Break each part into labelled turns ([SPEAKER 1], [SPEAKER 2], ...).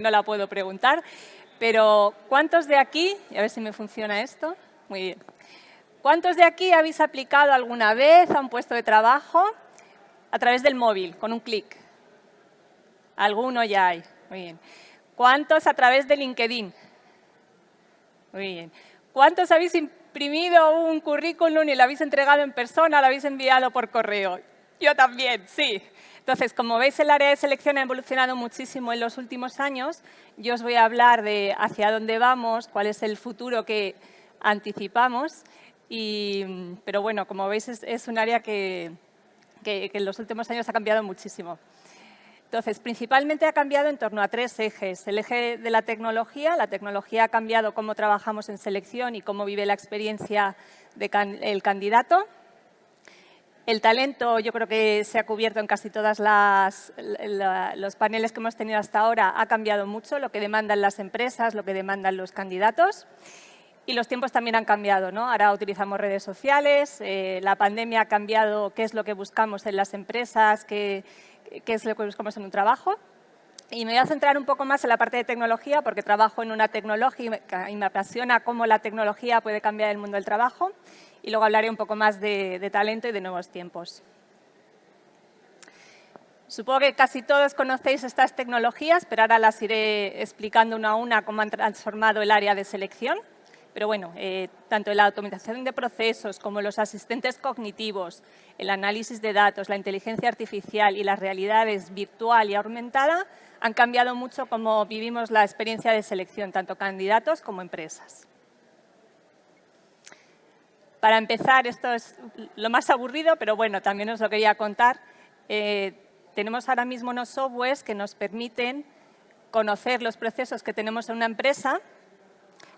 [SPEAKER 1] no la puedo preguntar, pero ¿cuántos de aquí, y a ver si me funciona esto? Muy bien. ¿Cuántos de aquí habéis aplicado alguna vez a un puesto de trabajo a través del móvil, con un clic? Alguno ya hay. Muy bien. ¿Cuántos a través de LinkedIn? Muy bien. ¿Cuántos habéis imprimido un currículum y lo habéis entregado en persona, lo habéis enviado por correo? Yo también, sí. Entonces, como veis, el área de selección ha evolucionado muchísimo en los últimos años. Yo os voy a hablar de hacia dónde vamos, cuál es el futuro que anticipamos. Pero bueno, como veis, es un área que en los últimos años ha cambiado muchísimo. Entonces, principalmente ha cambiado en torno a 3 ejes. El eje de la tecnología ha cambiado cómo trabajamos en selección y cómo vive la experiencia del candidato. El talento, yo creo que se ha cubierto en casi todos los paneles que hemos tenido hasta ahora, ha cambiado mucho lo que demandan las empresas, lo que demandan los candidatos. Y los tiempos también han cambiado, ¿no? Ahora utilizamos redes sociales, la pandemia ha cambiado qué es lo que buscamos en las empresas, qué es lo que buscamos en un trabajo. Y me voy a centrar un poco más en la parte de tecnología, porque trabajo en una tecnología y me apasiona cómo la tecnología puede cambiar el mundo del trabajo. Y luego hablaré un poco más de talento y de nuevos tiempos. Supongo que casi todos conocéis estas tecnologías, pero ahora las iré explicando una a una cómo han transformado el área de selección. Pero bueno, tanto la automatización de procesos como los asistentes cognitivos, el análisis de datos, la inteligencia artificial y las realidades virtual y aumentada han cambiado mucho cómo vivimos la experiencia de selección, tanto candidatos como empresas. Para empezar, esto es lo más aburrido, pero bueno, también os lo quería contar. Tenemos ahora mismo unos softwares que nos permiten conocer los procesos que tenemos en una empresa,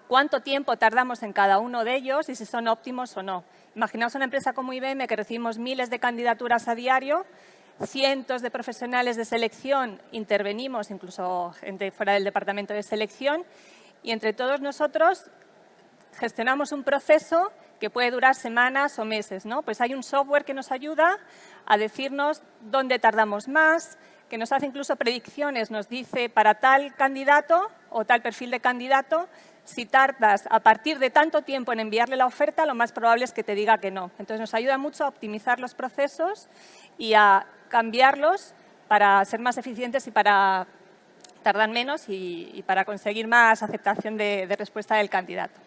[SPEAKER 1] cuánto tiempo tardamos en cada uno de ellos y si son óptimos o no. Imaginaos una empresa como IBM que recibimos miles de candidaturas a diario, cientos de profesionales de selección, intervenimos, incluso gente fuera del departamento de selección, y entre todos nosotros gestionamos un proceso que puede durar semanas o meses, ¿no? Pues hay un software que nos ayuda a decirnos dónde tardamos más, que nos hace incluso predicciones, nos dice para tal candidato o tal perfil de candidato, si tardas a partir de tanto tiempo en enviarle la oferta, lo más probable es que te diga que no. Entonces, nos ayuda mucho a optimizar los procesos y a cambiarlos para ser más eficientes y para tardar menos y para conseguir más aceptación de respuesta del candidato.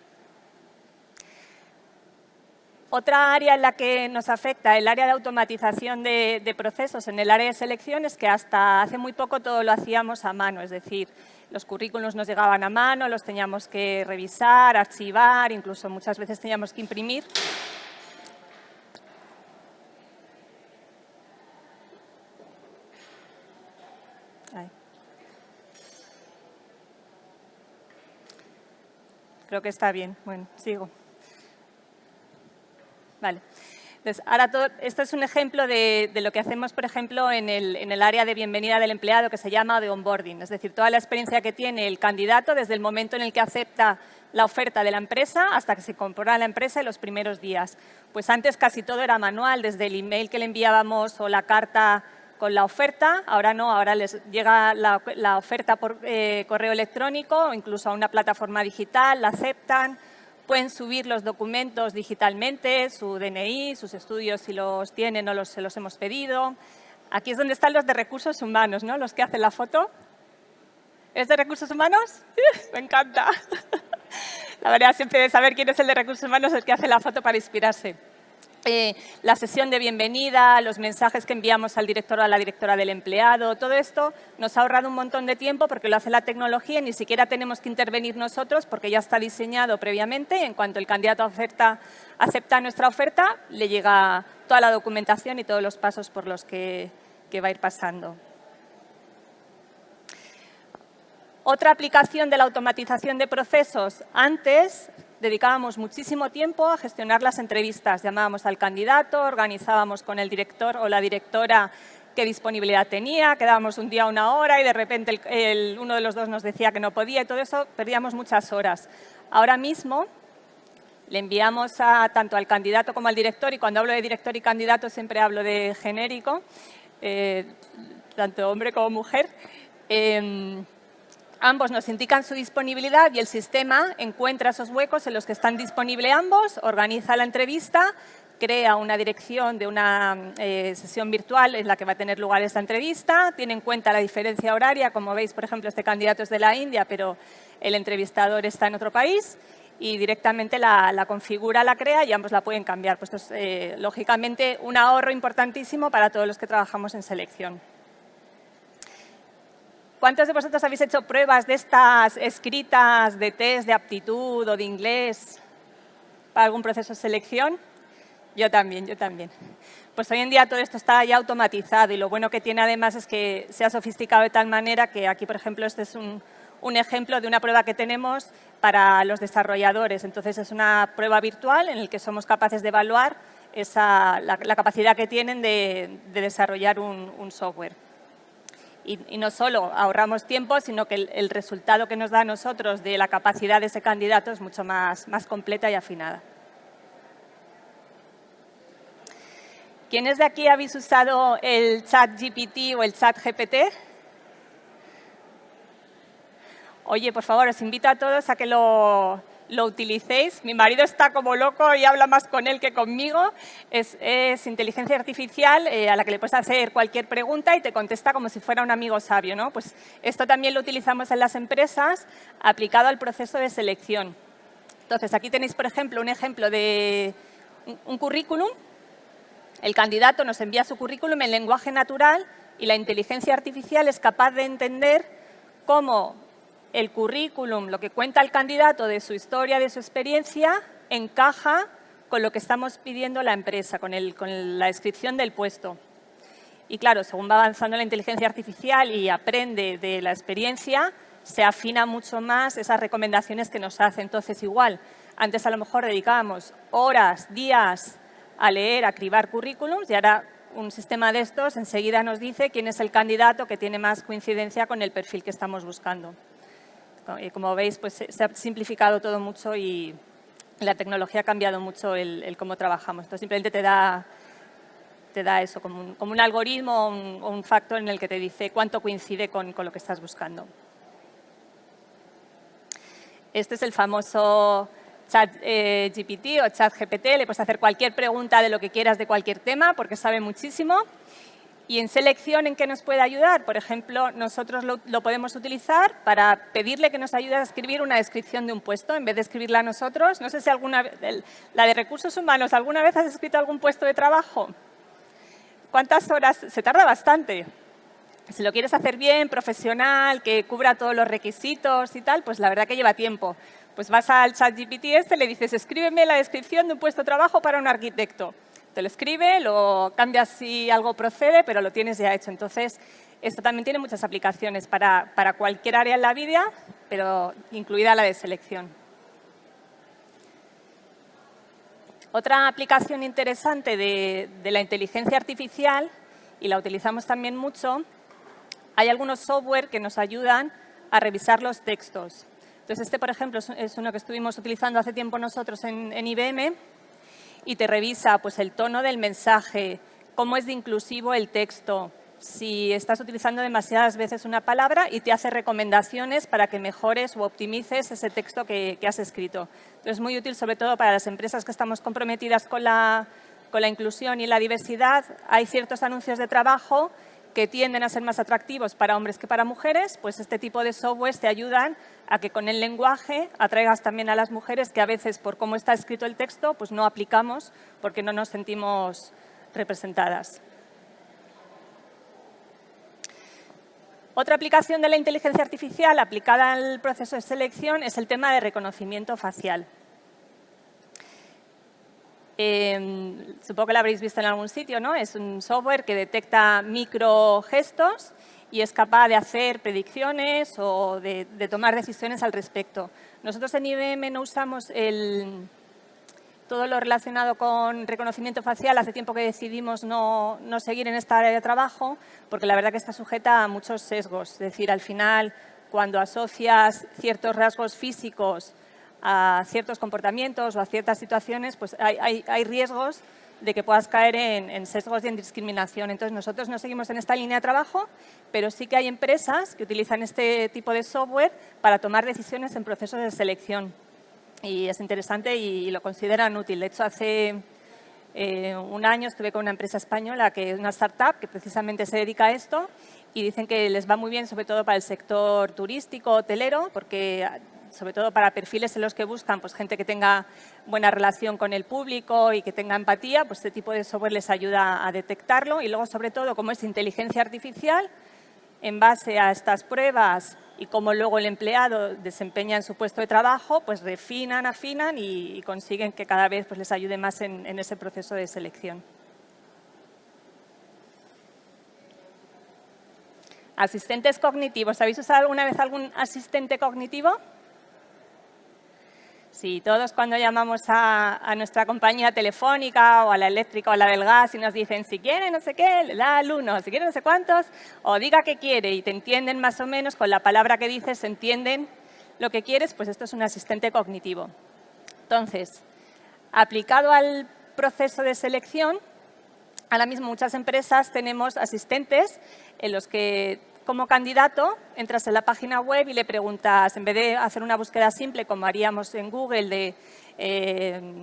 [SPEAKER 1] Otra área en la que nos afecta, el área de automatización de procesos en el área de selección, es que hasta hace muy poco todo lo hacíamos a mano, es decir, los currículos nos llegaban a mano, los teníamos que revisar, archivar, incluso muchas veces teníamos que imprimir. Creo que está bien. Bueno, sigo. Vale. Entonces, ahora esto es un ejemplo de lo que hacemos, por ejemplo, en el área de bienvenida del empleado, que se llama de onboarding. Es decir, toda la experiencia que tiene el candidato desde el momento en el que acepta la oferta de la empresa hasta que se incorpora a la empresa en los primeros días. Pues antes casi todo era manual, desde el email que le enviábamos o la carta con la oferta. Ahora no, ahora les llega la oferta por correo electrónico o incluso a una plataforma digital, la aceptan. Pueden subir los documentos digitalmente, su DNI, sus estudios si los tienen o se los hemos pedido. Aquí es donde están los de recursos humanos, ¿no? Los que hacen la foto. ¿Es de recursos humanos? Me encanta. La verdad, siempre de saber quién es el de recursos humanos es el que hace la foto para inspirarse. La sesión de bienvenida, los mensajes que enviamos al director o a la directora del empleado, todo esto nos ha ahorrado un montón de tiempo porque lo hace la tecnología y ni siquiera tenemos que intervenir nosotros porque ya está diseñado previamente. En cuanto el candidato acepta nuestra oferta, le llega toda la documentación y todos los pasos por los que va a ir pasando. Otra aplicación de la automatización de procesos. Antes dedicábamos muchísimo tiempo a gestionar las entrevistas. Llamábamos al candidato, organizábamos con el director o la directora qué disponibilidad tenía, quedábamos un día, una hora y de repente uno de los dos nos decía que no podía y todo eso, perdíamos muchas horas. Ahora mismo le enviamos tanto al candidato como al director, y cuando hablo de director y candidato siempre hablo de genérico, tanto hombre como mujer. Ambos nos indican su disponibilidad y el sistema encuentra esos huecos en los que están disponibles ambos, organiza la entrevista, crea una dirección de una sesión virtual en la que va a tener lugar esta entrevista, tiene en cuenta la diferencia horaria, como veis, por ejemplo, este candidato es de la India, pero el entrevistador está en otro país, y directamente la configura, la crea y ambos la pueden cambiar. Pues esto es, lógicamente, un ahorro importantísimo para todos los que trabajamos en selección. ¿Cuántos de vosotros habéis hecho pruebas de estas escritas de test de aptitud o de inglés para algún proceso de selección? Yo también, yo también. Pues hoy en día todo esto está ya automatizado y lo bueno que tiene además es que se ha sofisticado de tal manera que aquí, por ejemplo, este es un ejemplo de una prueba que tenemos para los desarrolladores. Entonces, es una prueba virtual en la que somos capaces de evaluar la capacidad que tienen de desarrollar un software. Y no solo ahorramos tiempo, sino que el resultado que nos da a nosotros de la capacidad de ese candidato es mucho más completa y afinada. ¿Quiénes de aquí habéis usado el ChatGPT o el ChatGPT? Oye, por favor, os invito a todos a que lo utilicéis. Mi marido está como loco y habla más con él que conmigo. Es inteligencia artificial a la que le puedes hacer cualquier pregunta y te contesta como si fuera un amigo sabio, ¿no? Pues esto también lo utilizamos en las empresas aplicado al proceso de selección. Entonces, aquí tenéis, por ejemplo, un ejemplo de un currículum. El candidato nos envía su currículum en lenguaje natural y la inteligencia artificial es capaz de entender cómo el currículum, lo que cuenta el candidato de su historia, de su experiencia, encaja con lo que estamos pidiendo la empresa, con la descripción del puesto. Y claro, según va avanzando la inteligencia artificial y aprende de la experiencia, se afina mucho más esas recomendaciones que nos hace. Entonces, igual, antes a lo mejor dedicábamos horas, días a leer, a cribar currículums y ahora un sistema de estos enseguida nos dice quién es el candidato que tiene más coincidencia con el perfil que estamos buscando. Como veis, pues se ha simplificado todo mucho y la tecnología ha cambiado mucho el cómo trabajamos. Esto simplemente te da eso, como un algoritmo o un factor en el que te dice cuánto coincide con lo que estás buscando. Este es el famoso ChatGPT o ChatGPT. Le puedes hacer cualquier pregunta de lo que quieras de cualquier tema porque sabe muchísimo. Y en selección, ¿en qué nos puede ayudar? Por ejemplo, nosotros lo podemos utilizar para pedirle que nos ayude a escribir una descripción de un puesto en vez de escribirla nosotros. No sé si la de recursos humanos, ¿alguna vez has escrito algún puesto de trabajo? ¿Cuántas horas? Se tarda bastante. Si lo quieres hacer bien, profesional, que cubra todos los requisitos y tal, pues la verdad que lleva tiempo. Pues vas al ChatGPT le dices, escríbeme la descripción de un puesto de trabajo para un arquitecto. Te lo escribe, lo cambias si algo procede, pero lo tienes ya hecho. Entonces, esto también tiene muchas aplicaciones para cualquier área en la vida, pero incluida la de selección. Otra aplicación interesante de la inteligencia artificial, y la utilizamos también mucho, hay algunos software que nos ayudan a revisar los textos. Entonces, por ejemplo, es uno que estuvimos utilizando hace tiempo nosotros en IBM, y te revisa pues, el tono del mensaje, cómo es de inclusivo el texto, si estás utilizando demasiadas veces una palabra y te hace recomendaciones para que mejores o optimices ese texto que has escrito. Entonces, es muy útil sobre todo para las empresas que estamos comprometidas con la inclusión y la diversidad. Hay ciertos anuncios de trabajo que tienden a ser más atractivos para hombres que para mujeres, pues este tipo de softwares te ayudan a que con el lenguaje atraigas también a las mujeres que a veces, por cómo está escrito el texto, pues no aplicamos porque no nos sentimos representadas. Otra aplicación de la inteligencia artificial aplicada al proceso de selección es el tema de reconocimiento facial. Supongo que lo habréis visto en algún sitio, ¿no? Es un software que detecta microgestos y es capaz de hacer predicciones o de tomar decisiones al respecto. Nosotros en IBM no usamos todo lo relacionado con reconocimiento facial. Hace tiempo que decidimos no seguir en esta área de trabajo porque la verdad que está sujeta a muchos sesgos. Es decir, al final, cuando asocias ciertos rasgos físicos a ciertos comportamientos o a ciertas situaciones, pues hay riesgos de que puedas caer en sesgos y en discriminación. Entonces, nosotros no seguimos en esta línea de trabajo, pero sí que hay empresas que utilizan este tipo de software para tomar decisiones en procesos de selección. Y es interesante y lo consideran útil. De hecho, hace un año estuve con una empresa española, que es una startup, que precisamente se dedica a esto, y dicen que les va muy bien, sobre todo para el sector turístico, hotelero, porque sobre todo para perfiles en los que buscan pues, gente que tenga buena relación con el público y que tenga empatía, pues este tipo de software les ayuda a detectarlo. Y luego, sobre todo, como es inteligencia artificial, en base a estas pruebas y cómo luego el empleado desempeña en su puesto de trabajo, pues refinan, afinan y consiguen que cada vez pues, les ayude más en ese proceso de selección. Asistentes cognitivos. ¿Habéis usado alguna vez algún asistente cognitivo? Sí, todos cuando llamamos a nuestra compañía telefónica o a la eléctrica o a la del gas y nos dicen si quiere no sé qué, le da al 1, si quiere no sé cuántos, o diga qué quiere y te entienden más o menos, con la palabra que dices entienden lo que quieres, pues esto es un asistente cognitivo. Entonces, aplicado al proceso de selección, ahora mismo muchas empresas tenemos asistentes en los que como candidato entras en la página web y le preguntas, en vez de hacer una búsqueda simple como haríamos en Google de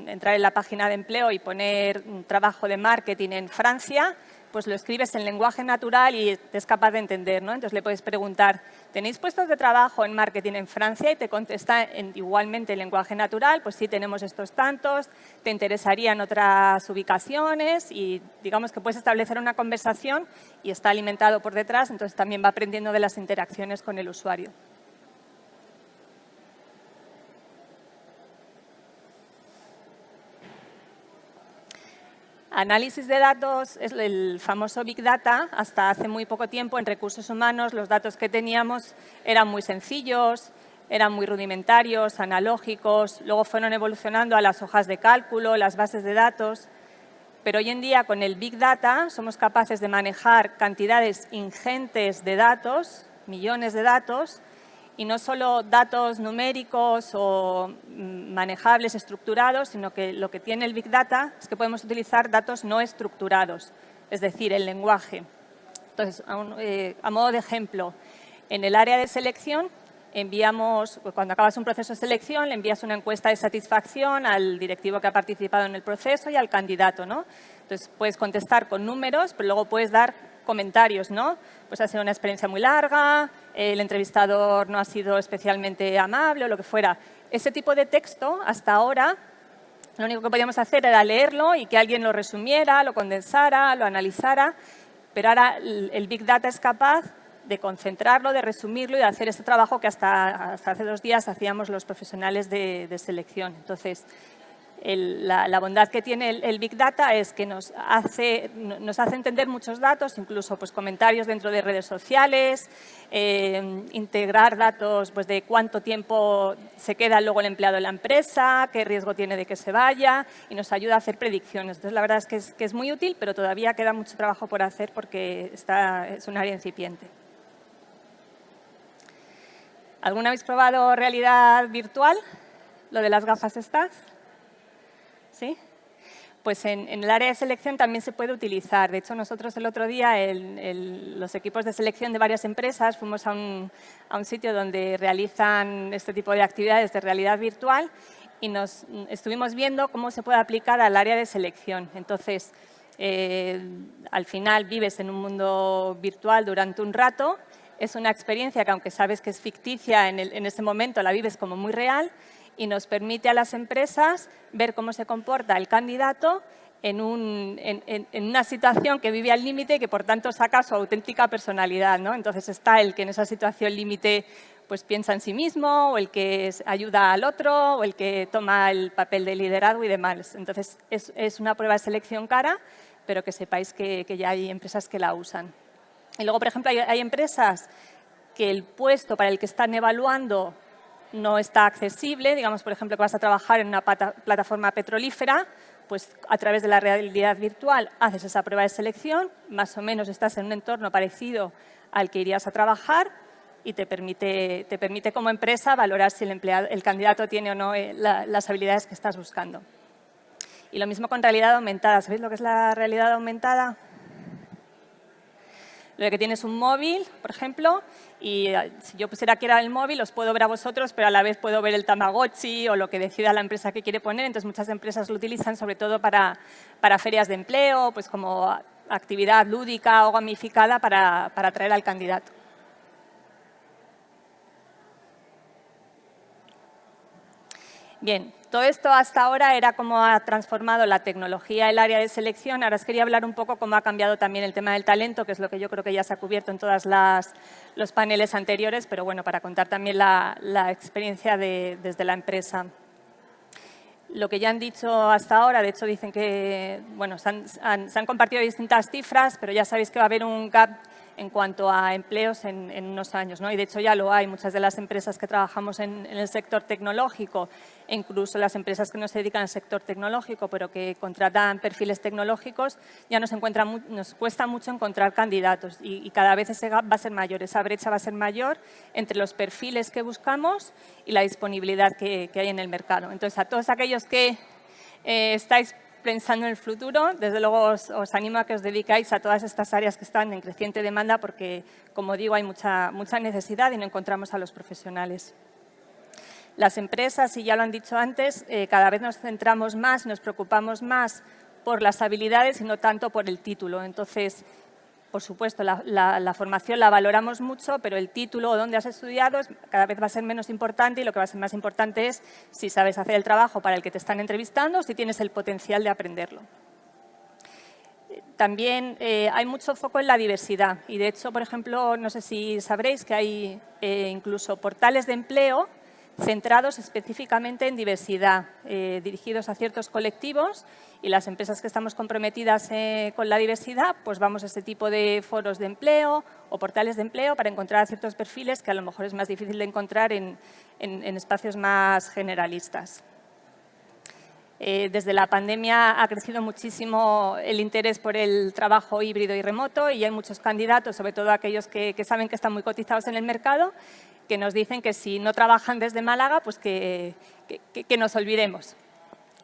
[SPEAKER 1] entrar en la página de empleo y poner un trabajo de marketing en Francia, pues lo escribes en lenguaje natural y es capaz de entender, ¿no? Entonces le puedes preguntar, ¿tenéis puestos de trabajo en marketing en Francia? Y te contesta igualmente en lenguaje natural, pues sí, tenemos estos tantos, te interesarían otras ubicaciones y digamos que puedes establecer una conversación y está alimentado por detrás, entonces también va aprendiendo de las interacciones con el usuario. Análisis de datos es el famoso Big Data. Hasta hace muy poco tiempo en recursos humanos los datos que teníamos eran muy sencillos, eran muy rudimentarios, analógicos, luego fueron evolucionando a las hojas de cálculo, las bases de datos, pero hoy en día con el Big Data somos capaces de manejar cantidades ingentes de datos, millones de datos, y no solo datos numéricos o manejables, estructurados, sino que lo que tiene el Big Data es que podemos utilizar datos no estructurados, es decir, el lenguaje. Entonces, a modo de ejemplo, en el área de selección enviamos, cuando acabas un proceso de selección, le envías una encuesta de satisfacción al directivo que ha participado en el proceso y al candidato, ¿no? Entonces, puedes contestar con números, pero luego puedes dar comentarios, ¿no? Pues ha sido una experiencia muy larga, el entrevistador no ha sido especialmente amable o lo que fuera. Ese tipo de texto, hasta ahora, lo único que podíamos hacer era leerlo y que alguien lo resumiera, lo condensara, lo analizara, pero ahora el Big Data es capaz de concentrarlo, de resumirlo y de hacer este trabajo que hasta hace 2 días hacíamos los profesionales de selección. Entonces, la bondad que tiene el Big Data es que nos hace entender muchos datos, incluso pues, comentarios dentro de redes sociales, integrar datos pues, de cuánto tiempo se queda luego el empleado en la empresa, qué riesgo tiene de que se vaya y nos ayuda a hacer predicciones. Entonces, la verdad es que es muy útil, pero todavía queda mucho trabajo por hacer porque es un área incipiente. ¿Alguna habéis probado realidad virtual? ¿Lo de las gafas estas? ¿Sí? Pues en el área de selección también se puede utilizar. De hecho, nosotros el otro día, los equipos de selección de varias empresas, fuimos a un sitio donde realizan este tipo de actividades de realidad virtual y nos estuvimos viendo cómo se puede aplicar al área de selección. Entonces, al final vives en un mundo virtual durante un rato. Es una experiencia que, aunque sabes que es ficticia, en ese momento la vives como muy real y nos permite a las empresas ver cómo se comporta el candidato en una situación que vive al límite y que, por tanto, saca su auténtica personalidad, ¿no? Entonces, está el que en esa situación límite pues, piensa en sí mismo, o el que ayuda al otro, o el que toma el papel de liderazgo y demás. Entonces, es una prueba de selección cara, pero que sepáis que ya hay empresas que la usan. Y luego, por ejemplo, hay empresas que el puesto para el que están evaluando no está accesible. Digamos, por ejemplo, que vas a trabajar en una plataforma petrolífera, pues a través de la realidad virtual haces esa prueba de selección, más o menos estás en un entorno parecido al que irías a trabajar y te permite como empresa valorar si el candidato tiene o no las habilidades que estás buscando. Y lo mismo con realidad aumentada. ¿Sabéis lo que es la realidad aumentada? Lo de que tienes un móvil, por ejemplo, y si yo pusiera que era el móvil, os puedo ver a vosotros, pero a la vez puedo ver el Tamagotchi o lo que decida la empresa que quiere poner. Entonces, muchas empresas lo utilizan sobre todo para ferias de empleo, pues como actividad lúdica o gamificada para atraer al candidato. Bien, todo esto hasta ahora era cómo ha transformado la tecnología el área de selección. Ahora os quería hablar un poco cómo ha cambiado también el tema del talento, que es lo que yo creo que ya se ha cubierto en todos los paneles anteriores, pero bueno, para contar también la experiencia desde la empresa. Lo que ya han dicho hasta ahora, de hecho dicen que, bueno, se han compartido distintas cifras, pero ya sabéis que va a haber un gap en cuanto a empleos en unos años, ¿no? Y de hecho ya lo hay. Muchas de las empresas que trabajamos en el sector tecnológico, e incluso las empresas que no se dedican al sector tecnológico, pero que contratan perfiles tecnológicos, ya nos cuesta mucho encontrar candidatos y cada vez ese gap va a ser mayor, esa brecha va a ser mayor entre los perfiles que buscamos y la disponibilidad que hay en el mercado. Entonces, a todos aquellos que estáis pensando en el futuro, desde luego os animo a que os dedicáis a todas estas áreas que están en creciente demanda porque, como digo, hay mucha necesidad y no encontramos a los profesionales. Las empresas, y ya lo han dicho antes, cada vez nos centramos más, nos preocupamos más por las habilidades y no tanto por el título. Entonces, por supuesto, la formación la valoramos mucho, pero el título o dónde has estudiado cada vez va a ser menos importante y lo que va a ser más importante es si sabes hacer el trabajo para el que te están entrevistando o si tienes el potencial de aprenderlo. También hay mucho foco en la diversidad y, de hecho, por ejemplo, no sé si sabréis que hay incluso portales de empleo centrados específicamente en diversidad, dirigidos a ciertos colectivos, y las empresas que estamos comprometidas con la diversidad, pues vamos a este tipo de foros de empleo o portales de empleo para encontrar ciertos perfiles que a lo mejor es más difícil de encontrar en espacios más generalistas. Desde la pandemia ha crecido muchísimo el interés por el trabajo híbrido y remoto y hay muchos candidatos, sobre todo aquellos que saben que están muy cotizados en el mercado, que nos dicen que si no trabajan desde Málaga, pues que nos olvidemos.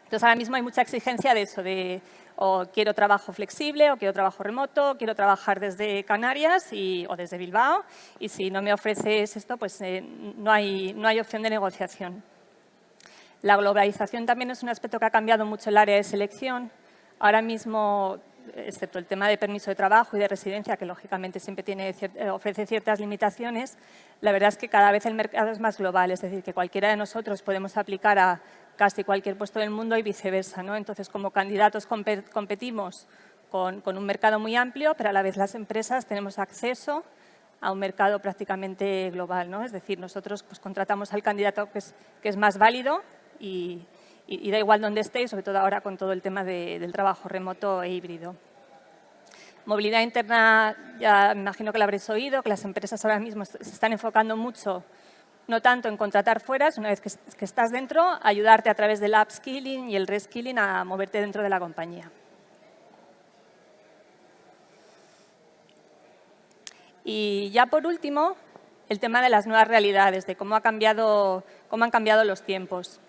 [SPEAKER 1] Entonces, ahora mismo hay mucha exigencia de eso, de o quiero trabajo flexible, o quiero trabajo remoto, o quiero trabajar desde Canarias o desde Bilbao, y si no me ofreces esto, pues no hay opción de negociación. La globalización también es un aspecto que ha cambiado mucho el área de selección. Ahora mismo, excepto el tema de permiso de trabajo y de residencia, que lógicamente siempre ofrece ciertas limitaciones, la verdad es que cada vez el mercado es más global, es decir, que cualquiera de nosotros podemos aplicar a casi cualquier puesto del mundo y viceversa, ¿no? Entonces, como candidatos competimos con un mercado muy amplio, pero a la vez las empresas tenemos acceso a un mercado prácticamente global, ¿no? Es decir, nosotros pues, contratamos al candidato que es más válido y da igual dónde esté, sobre todo ahora con todo el tema del trabajo remoto e híbrido. Movilidad interna, ya me imagino que lo habréis oído, que las empresas ahora mismo se están enfocando mucho, no tanto en contratar fuera, una vez que estás dentro, ayudarte a través del upskilling y el reskilling a moverte dentro de la compañía. Y ya por último, el tema de las nuevas realidades, de cómo han cambiado los tiempos.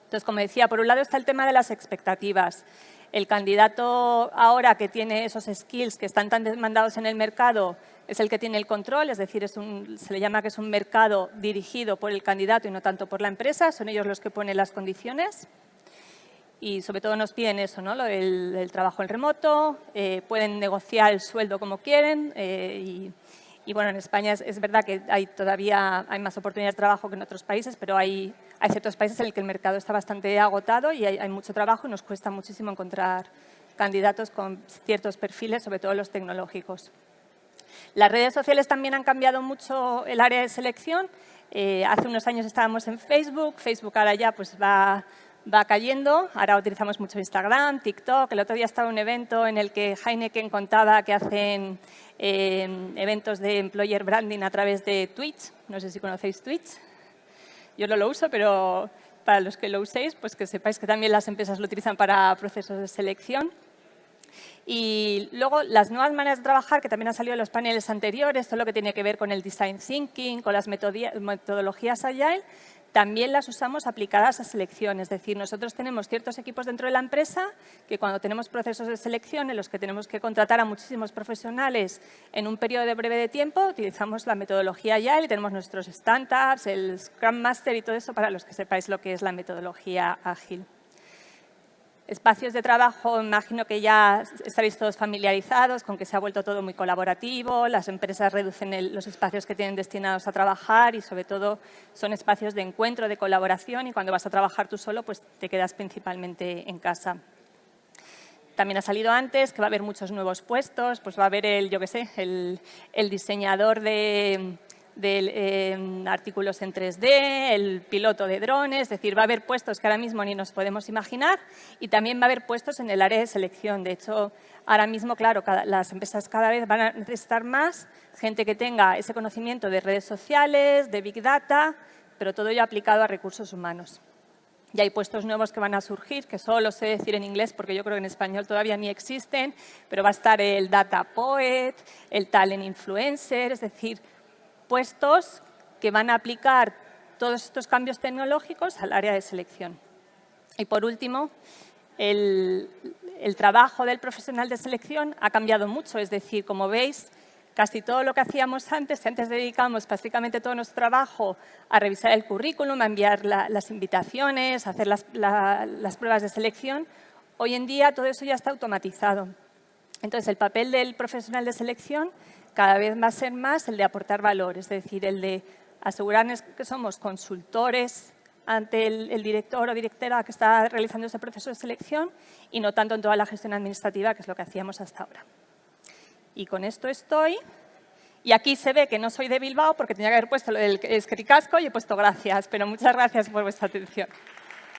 [SPEAKER 1] Entonces, como decía, por un lado está el tema de las expectativas. El candidato ahora que tiene esos skills que están tan demandados en el mercado es el que tiene el control, es decir, se le llama que es un mercado dirigido por el candidato y no tanto por la empresa, son ellos los que ponen las condiciones. Y sobre todo nos piden eso, ¿no? el trabajo en remoto, pueden negociar el sueldo como quieren y bueno, en España es verdad que todavía hay más oportunidades de trabajo que en otros países, pero hay ciertos países en los que el mercado está bastante agotado y hay mucho trabajo y nos cuesta muchísimo encontrar candidatos con ciertos perfiles, sobre todo los tecnológicos. Las redes sociales también han cambiado mucho el área de selección. Hace unos años estábamos en Facebook ahora ya pues va cayendo. Ahora utilizamos mucho Instagram, TikTok. El otro día estaba en un evento en el que Heineken contaba que hacen eventos de employer branding a través de Twitch. No sé si conocéis Twitch. Yo no lo uso, pero para los que lo uséis, pues que sepáis que también las empresas lo utilizan para procesos de selección. Y luego, las nuevas maneras de trabajar, que también han salido en los paneles anteriores, todo lo que tiene que ver con el design thinking, con las metodologías agile, también las usamos aplicadas a selección. Es decir, nosotros tenemos ciertos equipos dentro de la empresa que cuando tenemos procesos de selección en los que tenemos que contratar a muchísimos profesionales en un periodo breve de tiempo, utilizamos la metodología Agile y tenemos nuestros stand-ups, el Scrum Master y todo eso para los que sepáis lo que es la metodología ágil. Espacios de trabajo, imagino que ya estaréis todos familiarizados con que se ha vuelto todo muy colaborativo, las empresas reducen los espacios que tienen destinados a trabajar y sobre todo son espacios de encuentro, de colaboración y cuando vas a trabajar tú solo pues te quedas principalmente en casa. También ha salido antes que va a haber muchos nuevos puestos, pues va a haber el diseñador de artículos en 3D, el piloto de drones, es decir, va a haber puestos que ahora mismo ni nos podemos imaginar y también va a haber puestos en el área de selección. De hecho, ahora mismo, claro, las empresas cada vez van a necesitar más gente que tenga ese conocimiento de redes sociales, de Big Data, pero todo ello aplicado a recursos humanos. Y hay puestos nuevos que van a surgir, que solo sé decir en inglés porque yo creo que en español todavía ni existen, pero va a estar el Data Poet, el Talent Influencer, es decir, puestos que van a aplicar todos estos cambios tecnológicos al área de selección. Y por último, el trabajo del profesional de selección ha cambiado mucho. Es decir, como veis, casi todo lo que hacíamos antes dedicábamos prácticamente todo nuestro trabajo a revisar el currículum, a enviar las invitaciones, a hacer las pruebas de selección. Hoy en día todo eso ya está automatizado. Entonces, el papel del profesional de selección cada vez va a ser más el de aportar valor, es decir, el de asegurarnos que somos consultores ante el director o directora que está realizando ese proceso de selección y no tanto en toda la gestión administrativa, que es lo que hacíamos hasta ahora. Y con esto estoy. Y aquí se ve que no soy de Bilbao porque tenía que haber puesto lo del escricasco y he puesto gracias, pero muchas gracias por vuestra atención.